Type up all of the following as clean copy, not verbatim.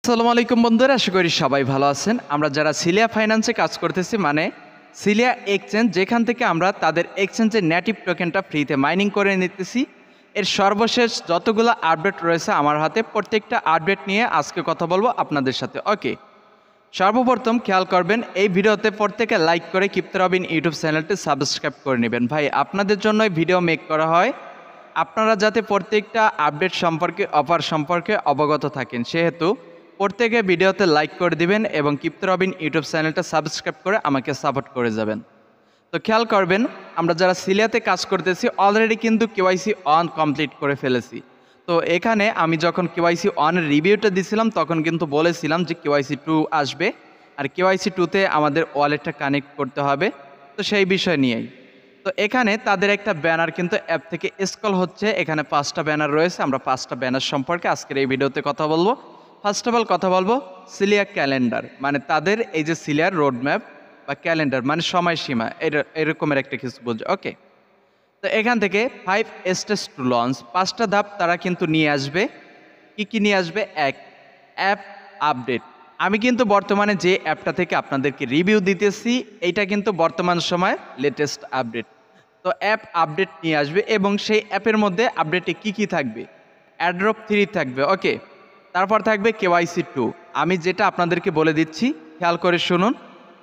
আসসালামু আলাইকুম বন্ধুরা, আশা করি সবাই ভালো আছেন। আমরা যারা সিলিয়া ফাইন্যান্সে কাজ করতেছি, মানে সিলিয়া এক্সচেঞ্জ, যেখান থেকে আমরা তাদের এক্সচেঞ্জের নেটিভ টোকেনটা ফ্রিতে মাইনিং করে নিতেছি, এর সর্বশেষ যতগুলো আপডেট রয়েছে আমার হাতে, প্রত্যেকটা আপডেট নিয়ে আজকে কথা বলবো আপনাদের সাথে। ওকে, সর্বপ্রথম খেয়াল করবেন, এই ভিডিওতে প্রত্যেকে লাইক করে কিপ্তে রবিন ইউটিউব চ্যানেলটি সাবস্ক্রাইব করে নেবেন। ভাই, আপনাদের জন্যই ভিডিও মেক করা হয়, আপনারা যাতে প্রত্যেকটা আপডেট সম্পর্কে, অফার সম্পর্কে অবগত থাকেন, সেহেতু প্রত্যেকে ভিডিওতে লাইক করে দিবেন এবং কিপ্তে রবিন ইউটিউব চ্যানেলটা সাবস্ক্রাইব করে আমাকে সাপোর্ট করে যাবেন। তো খেয়াল করবেন, আমরা যারা সিলিয়াতে কাজ করতেছি অলরেডি কিন্তু কেওয়াইসি অন কমপ্লিট করে ফেলেছি। তো এখানে আমি যখন কেওয়াইসি অনের রিভিউটা দিছিলাম তখন কিন্তু বলেছিলাম যে কেওয়াইসি 2 আসবে, আর কেওয়াইসি 2তে আমাদের ওয়ালেটটা কানেক্ট করতে হবে। তো সেই বিষয় নিয়েই তো এখানে তাদের একটা ব্যানার কিন্তু অ্যাপ থেকে স্ক্রল হচ্ছে, এখানে 5টা ব্যানার রয়েছে। আমরা 5টা ব্যানার সম্পর্কে আজকের এই ভিডিওতে কথা বলবো। ফার্স্ট অফ অল কথা বলবো সিলিয়া ক্যালেন্ডার, মানে তাদের এই যে সিলিয়ার রোড ম্যাপ বা ক্যালেন্ডার, মানে সময়সীমা, এরকমের একটা কিছু বুঝে। ওকে, তো এখান থেকে 5 স্টেজ টু লঞ্চ, 5টা ধাপ তারা কিন্তু নিয়ে আসবে। কি নিয়ে আসবে? এক, অ্যাপ আপডেট। আমি কিন্তু বর্তমানে যে অ্যাপটা থেকে আপনাদেরকে রিভিউ দিতেছি, এইটা কিন্তু বর্তমান সময় লেটেস্ট আপডেট। তো অ্যাপ আপডেট নিয়ে আসবে এবং সেই অ্যাপের মধ্যে আপডেটে কি থাকবে? অ্যাড্রপ 3 থাকবে। ওকে, তারপর থাকবে কেওয়াইসি 2। আমি যেটা আপনাদেরকে বলে দিচ্ছি, খেয়াল করে শুনুন,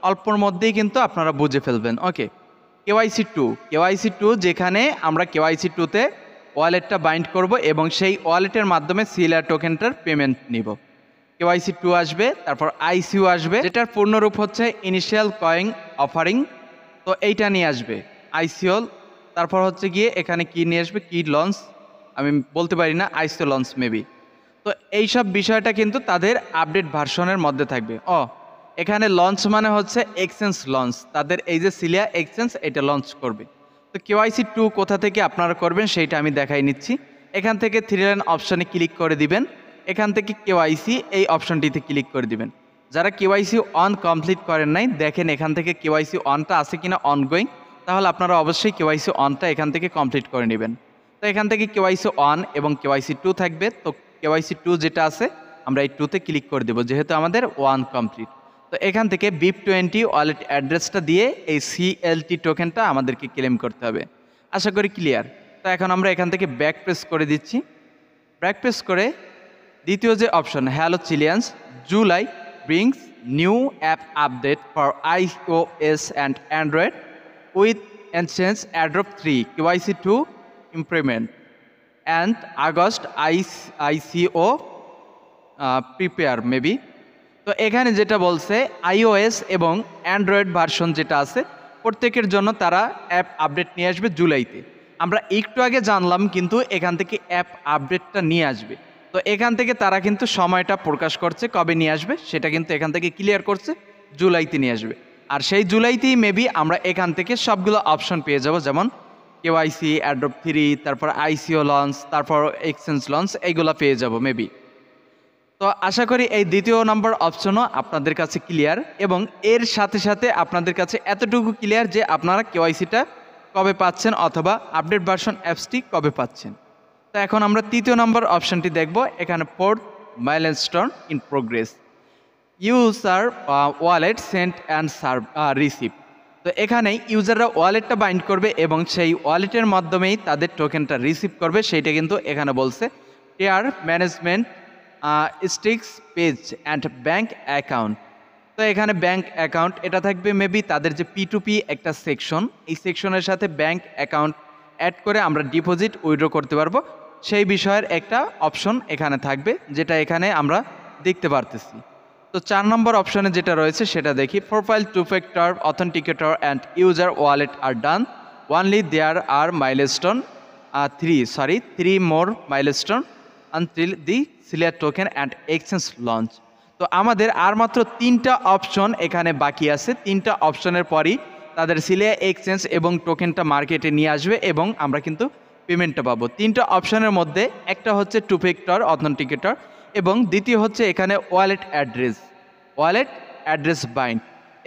অল্পর মধ্যেই কিন্তু আপনারা বুঝে ফেলবেন। ওকে, কেওয়াইসি 2 যেখানে আমরা কেওয়াইসি 2তে ওয়ালেটটা বাইন্ড করব এবং সেই ওয়ালেটের মাধ্যমে সিলিয়ার টোকেনটার পেমেন্ট নিব। কেওয়াইসি 2 আসবে, তারপর আইসিও আসবে, যেটার পূর্ণরূপ হচ্ছে ইনিশিয়াল কয়েন অফারিং। তো এইটা নিয়ে আসবে আইসিও। তারপর হচ্ছে গিয়ে এখানে কি নিয়ে আসবে, কি লঞ্চ আমি বলতে পারি না, আইসিও লঞ্চ মেবি। তো এইসব বিষয়টা কিন্তু তাদের আপডেট ভার্সনের মধ্যে থাকবে। এখানে লঞ্চ মানে হচ্ছে এক্সচেঞ্জ লঞ্চ, তাদের এই যে সিলিয়া এক্সচেঞ্জ এটা লঞ্চ করবে। তো কেওয়াইসি 2 কোথা থেকে আপনারা করবেন সেইটা আমি দেখাই নিচ্ছি। এখান থেকে 3 লাইন অপশানে ক্লিক করে দিবেন, এখান থেকে কেওয়াইসি এই অপশনটিতে ক্লিক করে দিবেন। যারা কেওয়াইসি অন কমপ্লিট করেন নাই, দেখেন এখান থেকে কেওয়াইসি অনটা আছে কিনা অনগোয়িং, তাহলে আপনারা অবশ্যই কেওয়াইসি অনটা এখান থেকে কমপ্লিট করে নেবেন। তো এখান থেকে কেওয়াইসি অন এবং কেওয়াইসি 2 থাকবে। তো কেওয়াইসি 2 যেটা আছে আমরা এই 2তে ক্লিক করে দেবো, যেহেতু আমাদের 1 কমপ্লিট। তো এখান থেকে BIP20 ওয়ালেট অ্যাড্রেসটা দিয়ে এই CLT টোকেনটা আমাদেরকে ক্লেম করতে হবে। আশা করি ক্লিয়ার। তো এখন আমরা এখান থেকে ব্যাক প্রেস করে দিচ্ছি। ব্যাক প্রেস করে দ্বিতীয় যে option, hello chillians, July brings new app update for iOS and android with exchange airdrop 3 KYC 2 implement and August ICO prepare maybe. তো এখানে যেটা বলছে iOS এবং অ্যান্ড্রয়েড ভার্সন যেটা আছে প্রত্যেকের জন্য তারা অ্যাপ আপডেট নিয়ে আসবে জুলাইতে। আমরা একটু আগে জানলাম কিন্তু এখান থেকে অ্যাপ আপডেটটা নিয়ে আসবে। তো এখান থেকে তারা কিন্তু সময়টা প্রকাশ করছে কবে নিয়ে আসবে, সেটা কিন্তু এখান থেকে ক্লিয়ার করছে, জুলাইতে নিয়ে আসবে। আর সেই জুলাইতেই মেবি আমরা এখান থেকে সবগুলো অপশন পেয়ে যাব, যেমন কেওয়াইসি, অ্যাড্রপ 3, তারপর আইসিও লঞ্চ, তারপর এক্সচেঞ্জ লঞ্চ, এইগুলো পেয়ে যাব মেবি। তো আশা করি এই দ্বিতীয় নম্বর অপশনও আপনাদের কাছে ক্লিয়ার, এবং এর সাথে সাথে আপনাদের কাছে এতটুকু ক্লিয়ার যে আপনারা কেওয়াইসিটা কবে পাচ্ছেন অথবা আপডেট ভার্সন অ্যাপসটি কবে পাচ্ছেন। তো এখন আমরা তৃতীয় নম্বর অপশনটি দেখব। এখানে 4th milestone in progress, user wallet sent and receive. তো এখানে ইউজাররা ওয়ালেটটা বাইন্ড করবে এবং সেই ওয়ালেটের মাধ্যমেই তাদের টোকেনটা রিসিভ করবে, সেইটা কিন্তু এখানে বলছে tier management sticks page and bank account. তো এখানে ব্যাঙ্ক অ্যাকাউন্ট এটা থাকবে মেবি তাদের যে P2P একটা সেকশন, এই সেকশনের সাথে ব্যাঙ্ক অ্যাকাউন্ট অ্যাড করে আমরা ডিপোজিট উইথড্র করতে পারবো, সেই বিষয়ের একটা অপশন এখানে থাকবে, যেটা এখানে আমরা দেখতে পারতেছি। তো 4 নম্বর অপশনে যেটা রয়েছে সেটা দেখি। Profile 2 factor authenticator and user wallet are done only there are milestone 3 more milestone until the সিলিয়ার টোকেন অ্যান্ড এক্সচেঞ্জ লঞ্চ। তো আমাদের আর মাত্র 3টা অপশন এখানে বাকি আছে। 3টা অপশনের পরই তাদের সিলিয়া এক্সচেঞ্জ এবং টোকেনটা মার্কেটে নিয়ে আসবে এবং আমরা কিন্তু পেমেন্টটা পাবো। 3টা অপশনের মধ্যে একটা হচ্ছে 2 ফ্যাক্টর অথেন্টিকেটর এবং দ্বিতীয় হচ্ছে এখানে ওয়ালেট অ্যাড্রেস বাইন্ড,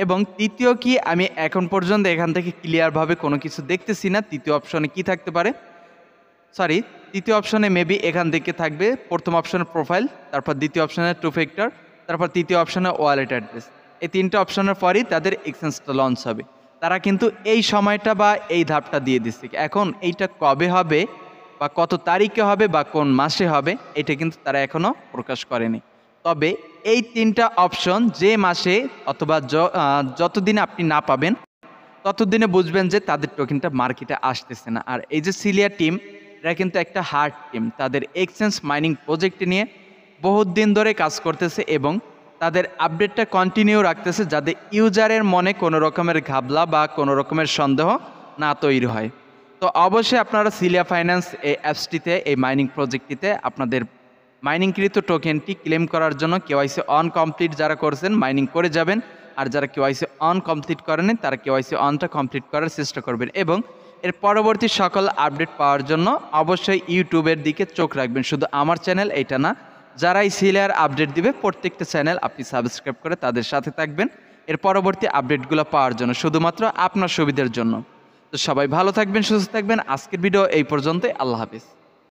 এবং তৃতীয় কি আমি এখন পর্যন্ত এখান থেকে ক্লিয়ারভাবে কোনো কিছু দেখতেছি না। তৃতীয় অপশনে কি থাকতে পারে? সরি তৃতীয় অপশনে মেবি এখান থেকে থাকবে প্রথম অপশনে প্রোফাইল, তারপর দ্বিতীয় অপশনে টু ফ্যাক্টর, তারপর তৃতীয় অপশনে ওয়ালেট অ্যাড্রেস। এই তিনটে অপশনের পরই তাদের এক্সচেঞ্জটা লঞ্চ হবে। তারা কিন্তু এই সময়টা বা এই ধাপটা দিয়ে দিচ্ছে। এখন এইটা কবে হবে বা কত তারিখে হবে বা কোন মাসে হবে এটা কিন্তু তারা এখনও প্রকাশ করেনি। তবে এই তিনটা অপশন যে মাসে অথবা যতদিনে আপনি না পাবেন ততদিনে বুঝবেন যে তাদের টোকেনটা মার্কেটে আসতেছে না। আর এই যে সিলিয়া টিম, এরা কিন্তু একটা হার্ড টিম, তাদের এক্সচেঞ্জ মাইনিং প্রজেক্ট নিয়ে বহুত দিন ধরে কাজ করতেছে এবং তাদের আপডেটটা কন্টিনিউ রাখতেছে যাতে ইউজারের মনে কোনো রকমের ঘাবলা বা কোনো রকমের সন্দেহ না তৈরি হয়। তো অবশ্যই আপনারা সিলিয়া ফাইন্যান্স এই অ্যাপসটিতে, এই মাইনিং প্রজেক্টটিতে আপনাদের মাইনিংকৃত টোকেনটি ক্লেম করার জন্য কেওয়াইসি অন কমপ্লিট যারা করছেন মাইনিং করে যাবেন, আর যারা কেওয়াইসি অন কমপ্লিট করেনি তারা কেওয়াইসি অনটা কমপ্লিট করার চেষ্টা করবেন এবং এর পরবর্তী সকল আপডেট পাওয়ার জন্য অবশ্যই ইউটিউবের দিকে চোখ রাখবেন। শুধু আমার চ্যানেল এইটা না, যারাই সিলিয়ার আপডেট দিবে প্রত্যেকটা চ্যানেল আপনি সাবস্ক্রাইব করে তাদের সাথে থাকবেন এর পরবর্তী আপডেটগুলো পাওয়ার জন্য, শুধুমাত্র আপনার সুবিধার জন্য। তো সবাই ভালো থাকবেন, সুস্থ থাকবেন। আজকের ভিডিও এই পর্যন্তই। আল্লাহ হাফিজ।